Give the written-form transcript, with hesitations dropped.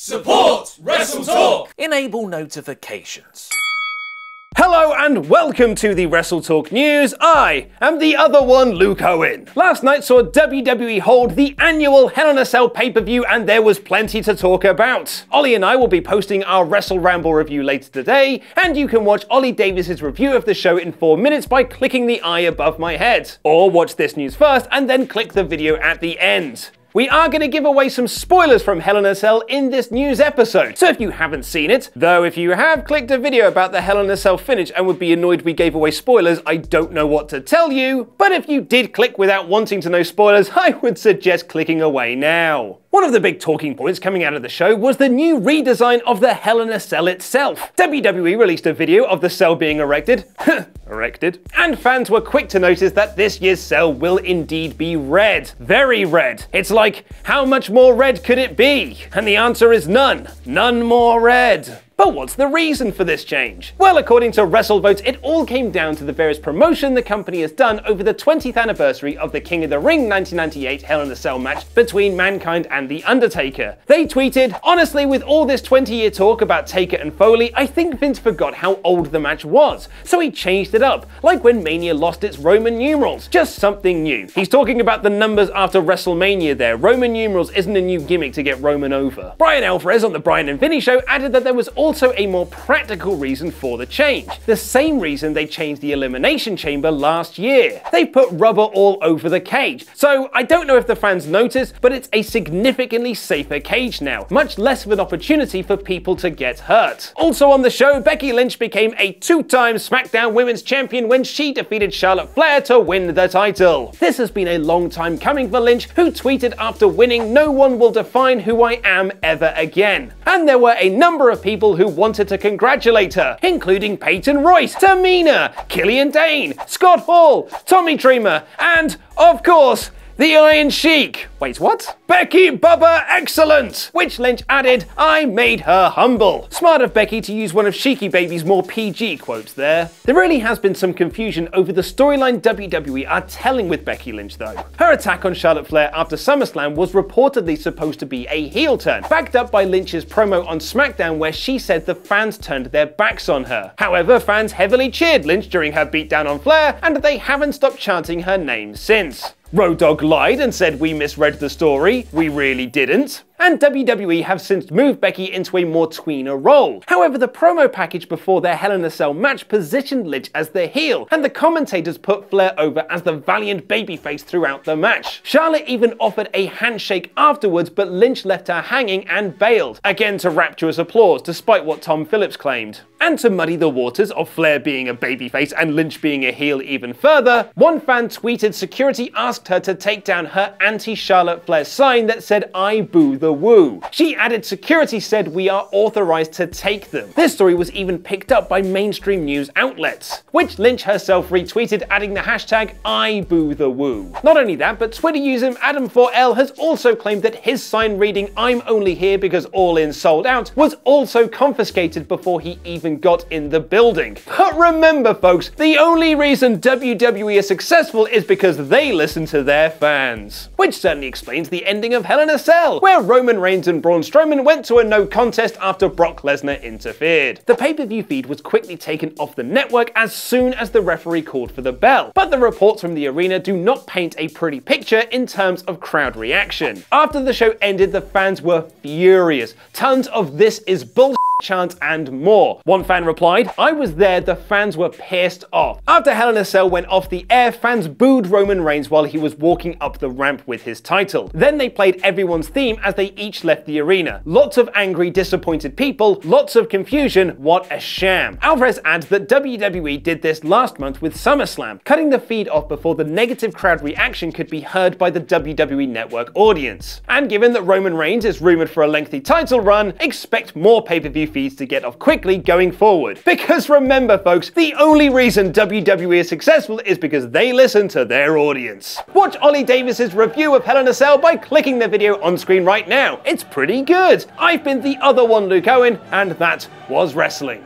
Support WrestleTalk! Enable notifications. Hello and welcome to the WrestleTalk News. I am the other one, Luke Owen. Last night saw WWE hold the annual Hell in a Cell pay-per-view and there was plenty to talk about. Ollie and I will be posting our Wrestle Ramble review later today, and you can watch Ollie Davis's review of the show in 4 minutes by clicking the eye above my head. Or watch this news first and then click the video at the end. We are going to give away some spoilers from Hell in a Cell in this news episode, so if you haven't seen it, though if you have clicked a video about the Hell in a Cell finish and would be annoyed we gave away spoilers, I don't know what to tell you, but if you did click without wanting to know spoilers, I would suggest clicking away now. One of the big talking points coming out of the show was the new redesign of the Hell in a Cell itself. WWE released a video of the cell being erected, and fans were quick to notice that this year's cell will indeed be red. Very red. It's like, how much more red could it be? And the answer is none. None more red. But what's the reason for this change? Well, according to WrestleVotes, it all came down to the various promotion the company has done over the 20th anniversary of the King of the Ring 1998 Hell in a Cell match between Mankind and The Undertaker. They tweeted, "Honestly, with all this 20-year talk about Taker and Foley, I think Vince forgot how old the match was, so he changed it up, like when Mania lost its Roman numerals, just something new." He's talking about the numbers after WrestleMania there. Roman numerals isn't a new gimmick to get Roman over. Brian Alvarez on the Brian and Vinny show added that there was also a more practical reason for the change. The same reason they changed the Elimination Chamber last year. They put rubber all over the cage. So I don't know if the fans noticed, but it's a significantly safer cage now. Much less of an opportunity for people to get hurt. Also on the show, Becky Lynch became a 2-time SmackDown Women's Champion when she defeated Charlotte Flair to win the title. This has been a long time coming for Lynch, who tweeted after winning, "No one will define who I am ever again." And there were a number of people who wanted to congratulate her, including Peyton Royce, Tamina, Killian Dane, Scott Hall, Tommy Dreamer, and, of course, the Iron Sheik. Wait, what? Becky Bubba Excellent! Which Lynch added, "I made her humble." Smart of Becky to use one of Sheiky Baby's more PG quotes there. There really has been some confusion over the storyline WWE are telling with Becky Lynch though. Her attack on Charlotte Flair after SummerSlam was reportedly supposed to be a heel turn, backed up by Lynch's promo on SmackDown where she said the fans turned their backs on her. However, fans heavily cheered Lynch during her beatdown on Flair, and they haven't stopped chanting her name since. Road Dogg lied and said we misread the story. We really didn't. And WWE have since moved Becky into a more tweener role. However, the promo package before their Hell in a Cell match positioned Lynch as the heel, and the commentators put Flair over as the valiant babyface throughout the match. Charlotte even offered a handshake afterwards, but Lynch left her hanging and bailed, again to rapturous applause, despite what Tom Phillips claimed. And to muddy the waters of Flair being a babyface and Lynch being a heel even further, one fan tweeted security asked her to take down her anti-Charlotte Flair sign that said "I boo the woo." She added security said we are authorized to take them. This story was even picked up by mainstream news outlets, which Lynch herself retweeted adding the hashtag "I boo the woo." Not only that, but Twitter user Adam4L has also claimed that his sign reading "I'm only here because All In sold out" was also confiscated before he even got in the building. But remember folks, the only reason WWE is successful is because they listen to their fans. Which certainly explains the ending of Hell in a Cell, where Roman Reigns and Braun Strowman went to a no contest after Brock Lesnar interfered. The pay-per-view feed was quickly taken off the network as soon as the referee called for the bell, but the reports from the arena do not paint a pretty picture in terms of crowd reaction. After the show ended, the fans were furious. Tons of "this is bullshit" chants and more. One fan replied, "I was there, the fans were pissed off." After Hell in a Cell went off the air, fans booed Roman Reigns while he was walking up the ramp with his title. Then they played everyone's theme as they each left the arena. Lots of angry, disappointed people, lots of confusion, what a sham. Alvarez adds that WWE did this last month with SummerSlam, cutting the feed off before the negative crowd reaction could be heard by the WWE Network audience. And given that Roman Reigns is rumored for a lengthy title run, expect more pay-per-view feeds to get off quickly going forward. Because remember folks, the only reason WWE is successful is because they listen to their audience. Watch Ollie Davis's review of Hell in a Cell by clicking the video on screen right now. It's pretty good. I've been the other one, Luke Owen, and that was wrestling.